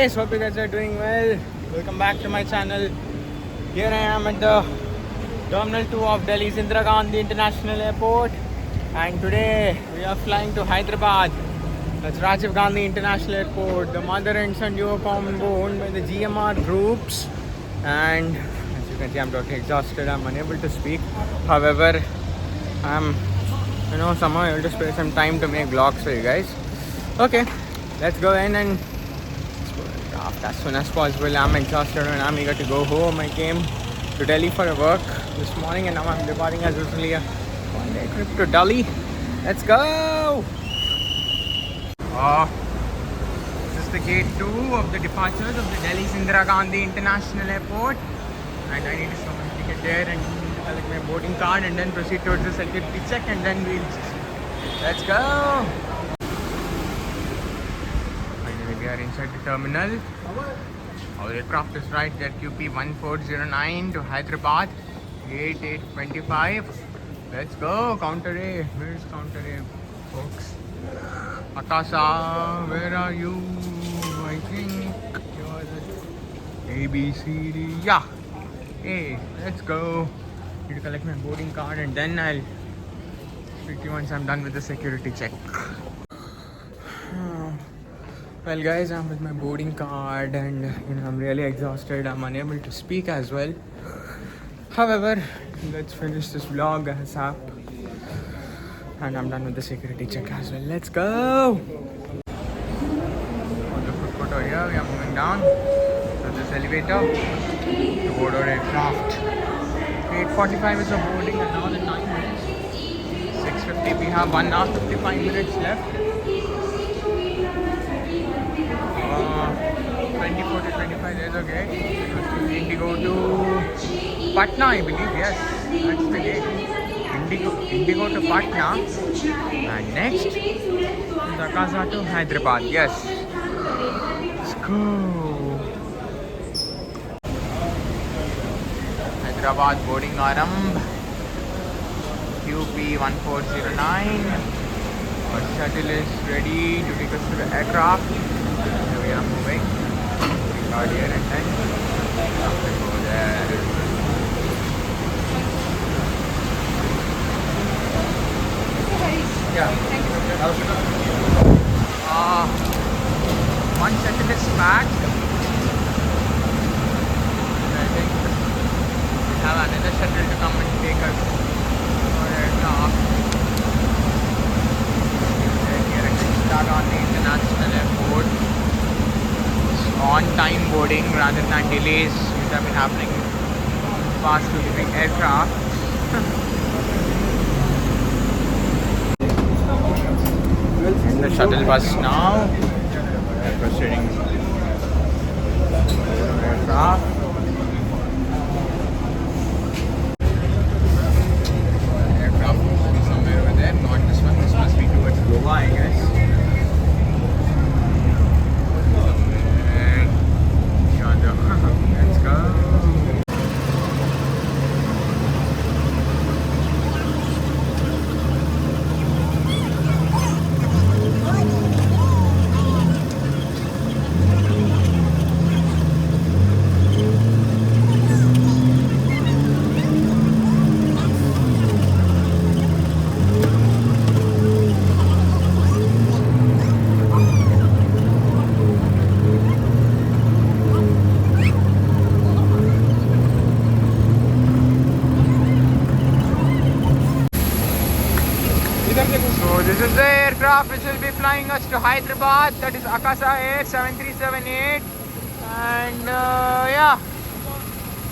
guys, hope you guys are doing well. Welcome back to my channel. Here I am at the Terminal 2 of Delhi's Indira Gandhi International Airport, and today we are flying to Hyderabad. That's Rajiv Gandhi International Airport, the mother and son duo combo owned by the GMR groups. And as you can see, I'm totally exhausted. I'm unable to speak. However, I'm somehow able to spare some time to make vlogs for you guys. Okay, let's go in and draft as soon as possible. I'm exhausted and I'm eager to go home. I came to Delhi for a work this morning and now I'm departing as usually a one-day trip to Delhi. Let's go! This is the gate 2 of the departures of the Delhi's Indira Gandhi International Airport, and I need to show my ticket there and collect my boarding card and then proceed towards the security check, and then let's go! Finally we are inside the terminal. Our aircraft is right there, QP 1409 to Hyderabad, gate 825. Let's go! Counter A. Where's counter A, folks? Akasa, where are you? I think you're the A, B, C, D. Yeah. Hey, let's go. Need to collect my boarding card and then I'll speak to you once I'm done with the security check. Well guys, I'm with my boarding card and I'm really exhausted. I'm unable to speak as well. However, let's finish this vlog ASAP. And I'm done with the security check as well. Let's go! On the food court here, we are moving down to this elevator to board our aircraft. 8:45 is the boarding and now the time is 6:50. We have 1 hour 55 minutes left. 24 to 25 days, okay. Indigo to Patna, I believe. Yes, that's the gate. Indigo to Patna, and next Akasa to Hyderabad. Yes, let's go. Hyderabad boarding Aramb, QP 1409. Our shuttle is ready to take us to the aircraft. Here we are moving. We start here and then have to go there. Yeah. One shuttle is packed. I think we have another shuttle to come and take us to our aircraft. Here at Indira Gandhi International Airport. It's on-time boarding rather than delays which have been happening fast moving aircraft. In the shuttle bus now, we're proceeding to the aircraft. The aircraft must be somewhere over there, not this one. This must be towards Goa, I guess. Let's go. So this is the aircraft which will be flying us to Hyderabad. That is Akasa Air 7378. And yeah,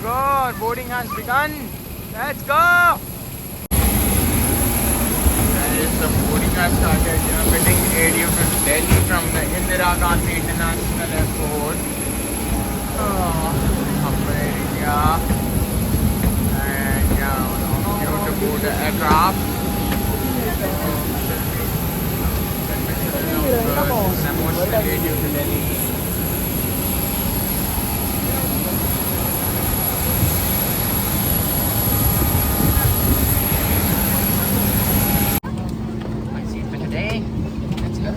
go. Our boarding has begun. Let's go. The boarding has started. We are getting ADU to Delhi from the Indira Gandhi International Airport. Somewhere in India. And yeah, we have to board the aircraft. Emotionally due to Delhi. My seat for today. Let's go.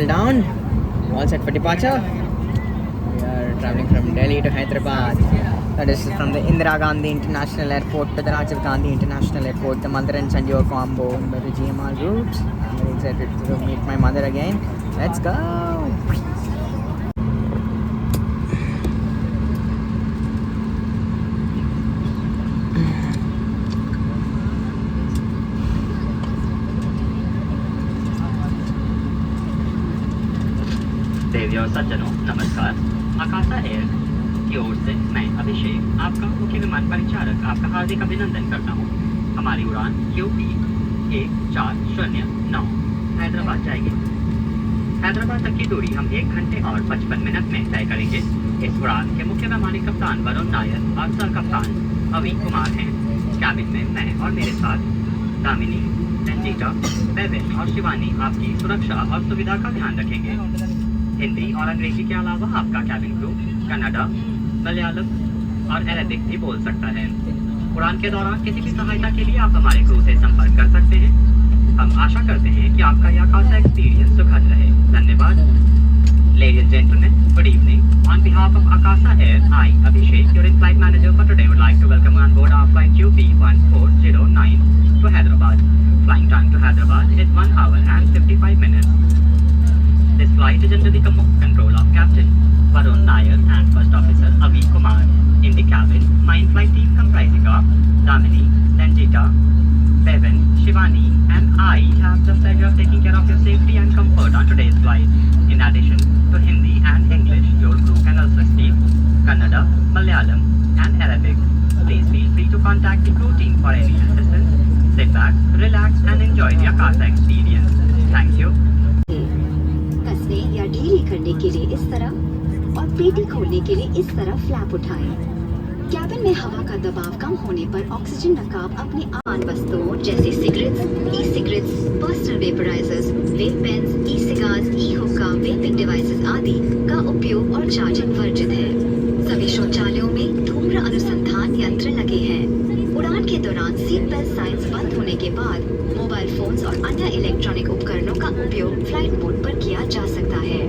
settled down. All set for departure. We are traveling from Delhi to Hyderabad. That is from the Indira Gandhi International Airport to the Rajiv Gandhi International Airport, the mother and Sanjay combo by the GMR route. I'm very excited to meet my mother again. Let's go! देवियों और सज्जनों नमस्कार। आकाशा air की ओर से मैं अभिषेक आपका मुख्य विमान परिचालक आपका हार्दिक अभिनंदन करता हूँ। हमारी उड़ान QP 1409 हैदराबाद जाएगी। हैदराबाद तक की दूरी हम 1 घंटे और 55 मिनट में तय करेंगे। इस उड़ान के मुख्य वैमानिक कप्तान वरुण नायर और सह कप्तान अवी कुमार हैं। कैबिन में मैं और मेरे साथ दामिनी, रंजीता, बेबिन और शिवानी आपकी सुरक्षा और सुविधा का ध्यान रखेंगे। हिंदी और अंग्रेजी के अलावा आपका कैबिन क्रू कन्नड़ा, मलयालम और अरबिक भी बोल सकता है। उड़ान के दौरान किसी भी सहायता के लिए आप हमारे क्रू से संपर्क कर सकते हैं। हम आशा करते हैं कि आपका यह खासा एक्सपीरियंस सुखद रहे। धन्यवाद। Ladies and gentlemen, good evening. On behalf of Akasa Air, I, Abhishek, your in-flight manager for today, would like to welcome you on board our flight QP 1409 to Hyderabad. Flying time to Hyderabad is 1 hour and 55 minutes. This flight is under the control of Captain Varun Nair and First Officer Avi Kumar. In the cabin, my in-flight team comprising of Damini, Ranjita, Bevan, Shivani, and I have the pleasure of taking care of your safety and comfort on today's flight. In addition to Hindi and English, your crew can also speak Kannada, Malayalam, and Arabic. Please feel free to contact the crew team for any assistance. Sit back, relax, and enjoy the Akasa experience. Thank you. कसने या ढीली करने के लिए इस तरह और पेटी खोलने के लिए इस तरह फ्लैप उठाएं। कैबिन में हवा का दबाव कम होने पर ऑक्सीजन नकाब अपने आम वस्तुओं जैसे cigarettes, e-cigarettes, personal vaporisers, vape pens, e-cigars, e-hookah, vaping devices आदि का उपयोग और चार्जिंग वर्जित है। सभी शौचालयों में धूम्र अनुसंधान यंत्र लगे हैं। उड़ान के दौरान सीट बेल्ट साइंस बंद होने के बाद मोबाइल फोन्स और अन्य इलेक्ट्रॉनिक उपकरणों का उपयोग फ्लाइट मोड पर किया जा सकता है।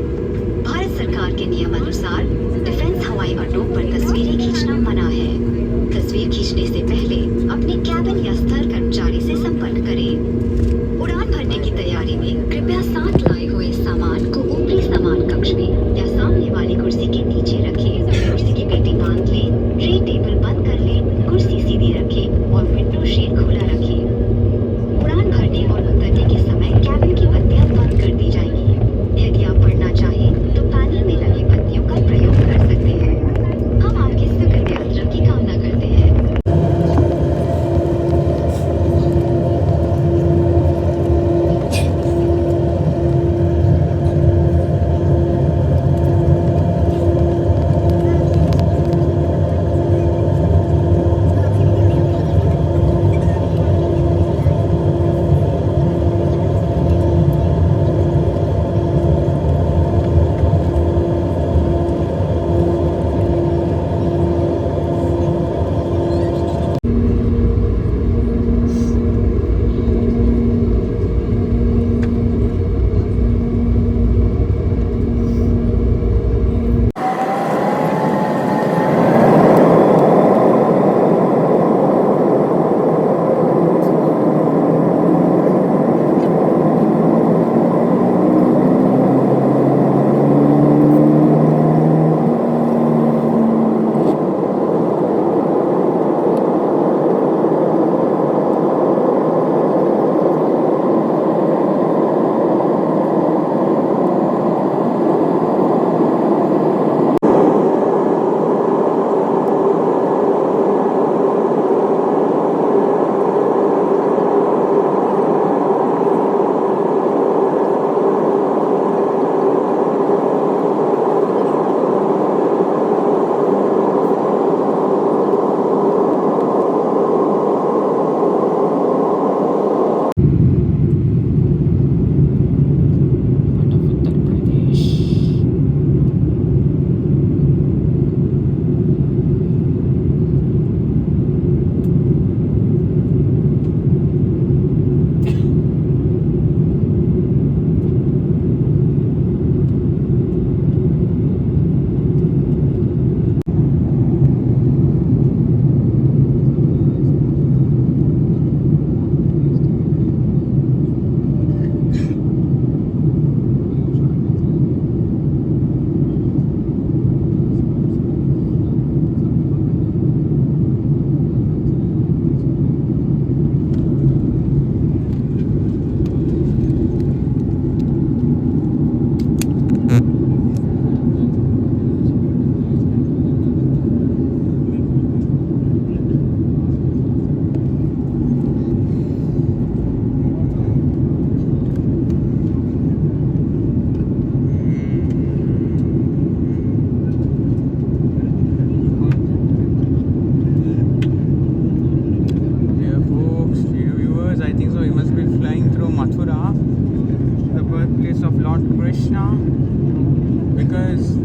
भारत सरकार के नियमानुसार डिफेंस हवाई अड्डों पर तस्वीरें खींचना मना है। तस्वीर खींचने से पहले अपने कैबिन या स्थल कर्मचारी से संपर्क करें। उड़ान भरने की तैयारी में कृपया साथ लाए हुए सामान को ऊपरी सामान कक्ष में या सामने वाली कुर्सी के नीचे रखें। कुर्सी की पेटी बांध लें, ट्रे टेबल बंद कर लें, कुर्सी सीधी रखें और विंडो शेड खुला रखें। उड़ान भरने और उतरने के समय कैबिन की बत्तियां बंद कर दी जाएंगी। यदि आप पढ़ना चाहें तो पैनल में लगी बत्तियों का प्रयोग कर सकते हैं। हम आपके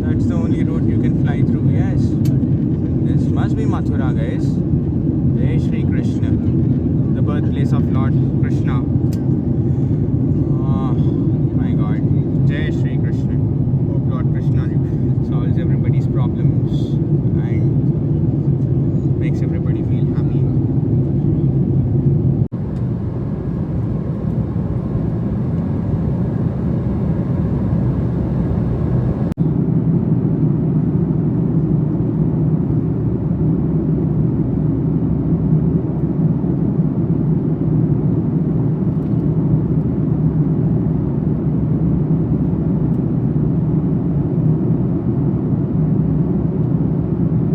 That's the only route you can fly through. Yes. This must be Mathura, guys. Jai Shri Krishna, the birthplace of Lord Krishna. Oh my God. Jai Shri Krishna. Hope Lord Krishna solves everybody's problems and makes everybody feel happy.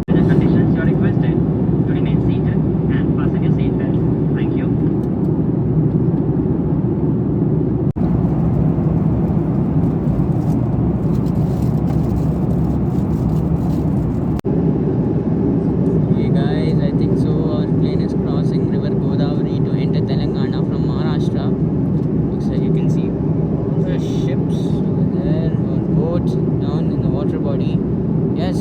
In the conditions, you are requested to remain seated and fasten your seatbelt. Thank you. Hey guys, I think so. Our plane is crossing River Godavari to enter Telangana from Maharashtra. Looks like you can see all the ships over there or boats down in the water body. Yes,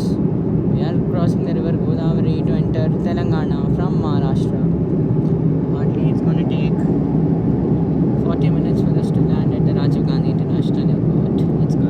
we are crossing the River Godavari to enter Telangana from Maharashtra. Hardly it's going to take 40 minutes for us to land at the Rajiv Gandhi International Airport. Let's go.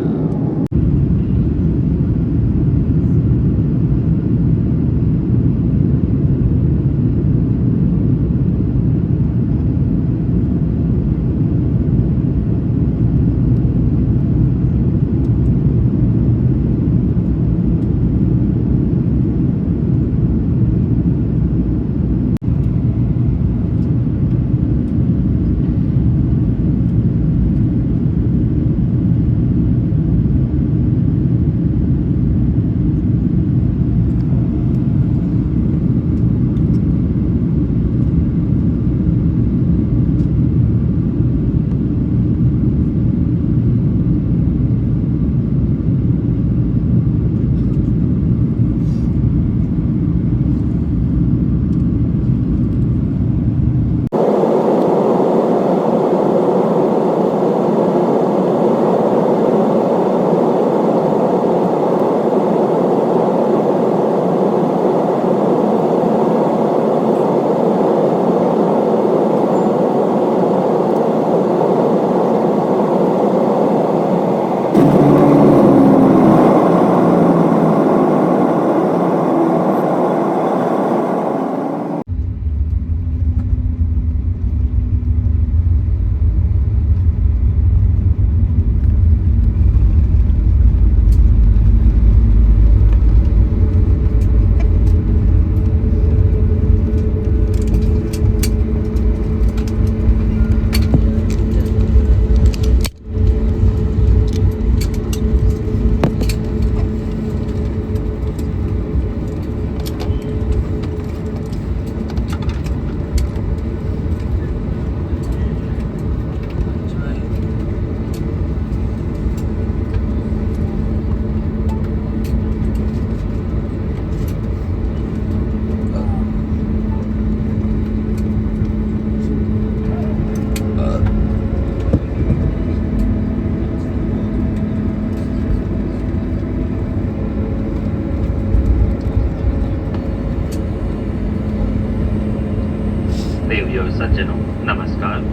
देवियों सज्जनों नमस्कार।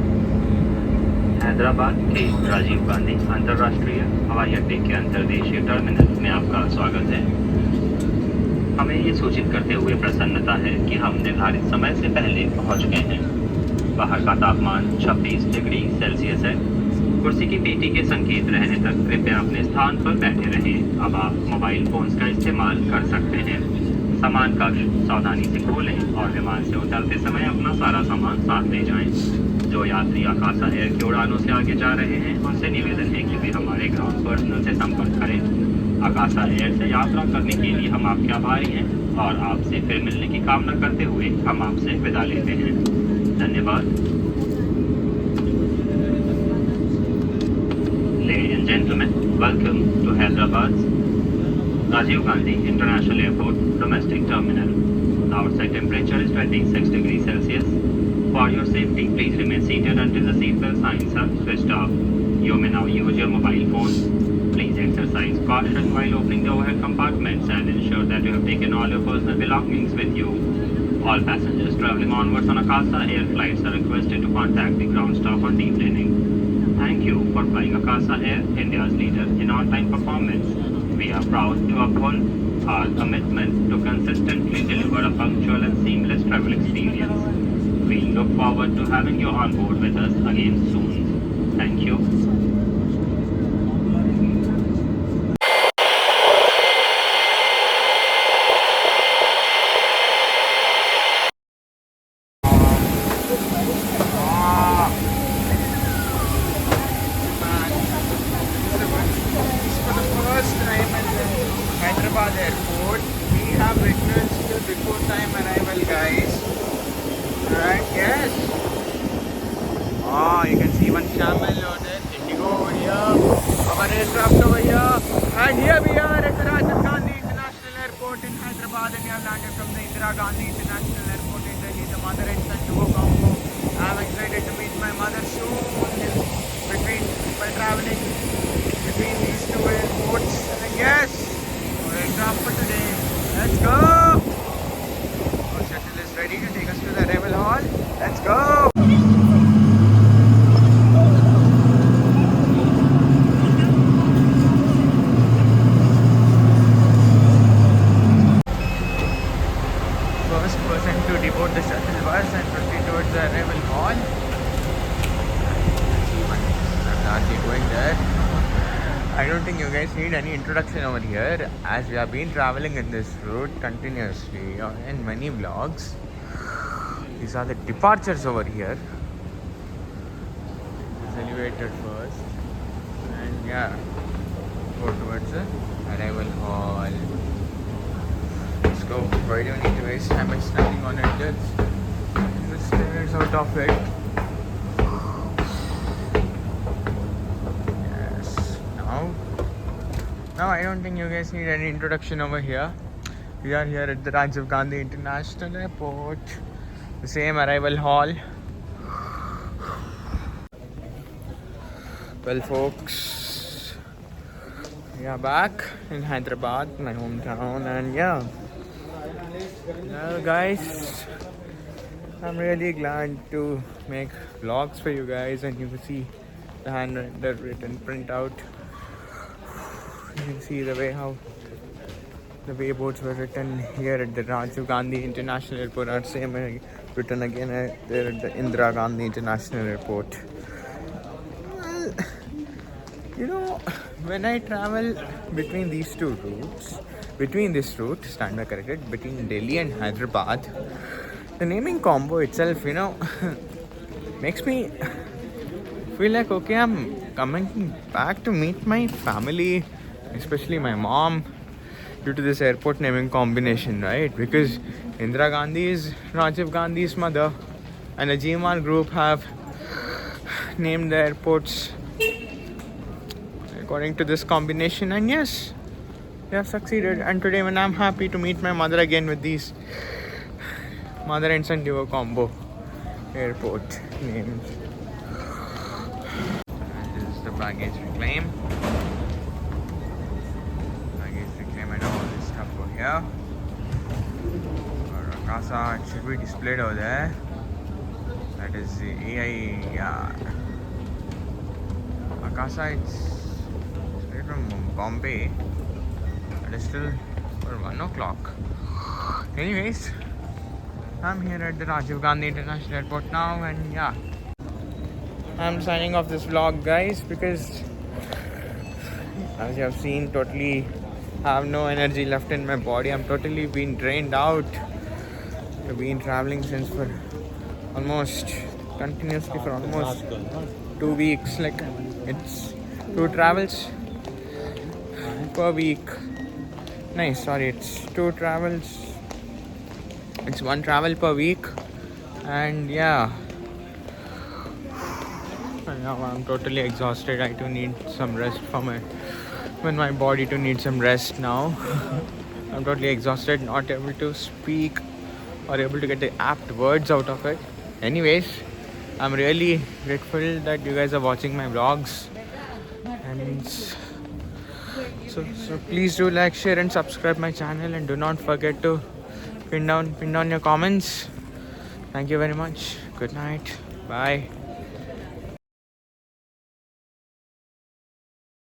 हैदराबाद के राजीव गांधी अंतर्राष्ट्रीय हवाई अड्डे के अंतर्देशीय terminal में आपका स्वागत है। हमें ये सूचित करते हुए प्रसन्नता है कि हम निर्धारित समय से पहले पहुंच गए हैं। बाहर का तापमान 26 डिग्री सेल्सियस है। कुर्सी की पेटी के संकेत रहने तक कृपया अपने स्थान पर बैठे रहें। अब आप मोबाइल फोन्स का इस्तेमाल कर सकते हैं। सामान कक्ष सावधानी से खोलें और विमान से उतरते समय अपना सारा सामान साथ ले जाएं। जो यात्री आकाशा एयर की उड़ानों से आगे जा रहे हैं उनसे निवेदन है कि वे हमारे ग्राउंड पर्सनल से संपर्क करें। आकाशा एयर से यात्रा करने के लिए हम आपके आभारी हैं और आपसे फिर मिलने की कामना करते हुए हम आपसे विदा लेते हैं। धन्यवाद। Ladies and gentlemen, welcome to Hyderabad's Rajiv Gandhi International Airport Domestic Terminal. The outside temperature is 26 degrees Celsius. For your safety, please remain seated until the seatbelt signs are switched off. You may now use your mobile phone. Please exercise caution while opening the overhead compartments and ensure that you have taken all your personal belongings with you. All passengers traveling onwards on Akasa Air flights are requested to contact the ground staff on deplaning. Thank you for flying Akasa Air, India's leader in on-time performance. We are proud to uphold our commitment to consistently deliver a punctual and seamless travel experience. We look forward to having you on board with us again soon. Thank you. For the first time at the Hyderabad airport, we have witnessed the before time arrival, guys. Right? Yes. You can see one camel loaded, Indigo over here, our aircraft over here, and here we are at the Rajiv Gandhi International Airport in Hyderabad, and we have landed from the Indira Gandhi International Airport in Delhi, the mother and son duo combo. I'm excited to meet my mother soon by traveling between these two airports. And yes, our aircraft for today. Let's go! Our shuttle is ready to take us to the arrival hall. Let's go! First person to deboard the shuttle bus and proceed towards the arrival hall. Going there. I don't think you guys need any introduction over here, as we have been traveling in this route continuously in many vlogs. These are the departures over here. It's elevated first, and yeah, go towards the arrival hall. Let's go. Why do you need to waste time by standing on it? Just the stairs out of it. Now I don't think you guys need any introduction over here. We are here at the Rajiv Gandhi International Airport. The same arrival hall. Well folks, we are back in Hyderabad, my hometown, and yeah. Well guys, I'm really glad to make vlogs for you guys, and you can see the handwritten printout. You can see the way boards were written here at the Rajiv Gandhi International Airport are same written again there at the Indira Gandhi International Airport. Well, you know, when I travel between these two routes, between this route, standard corrected, between Delhi and Hyderabad, the naming combo itself, you know, makes me feel like, okay, I'm coming back to meet my family, especially my mom, due to this airport naming combination, right? Because Indira Gandhi is Rajiv Gandhi's mother, and the GMR group have named the airports according to this combination, and yes, they have succeeded. And today, when I'm happy to meet my mother again with these mother and son duo combo airport names. And this is the baggage reclaim. Yeah, or Akasa, it should be displayed over there. That is the AI, yeah. Akasa, it's straight from Bombay. It is still for 1 o'clock. Anyways, I'm here at the Rajiv Gandhi International Airport now, and yeah, I'm signing off this vlog, guys, because as you have seen, totally have no energy left in my body. I'm totally been drained out. I've been traveling since for almost continuously for almost 2 weeks. Like, it's 2 travels per week. Nice, sorry, it's 2 travels. It's 1 travel per week, and yeah. And now I'm totally exhausted. I do need some rest for my body to need some rest now. I'm totally exhausted, not able to speak or able to get the apt words out of it. Anyways, I'm really grateful that you guys are watching my vlogs, and So please do like, share and subscribe my channel, and do not forget to pin down your comments. Thank you very much. Good night. Bye.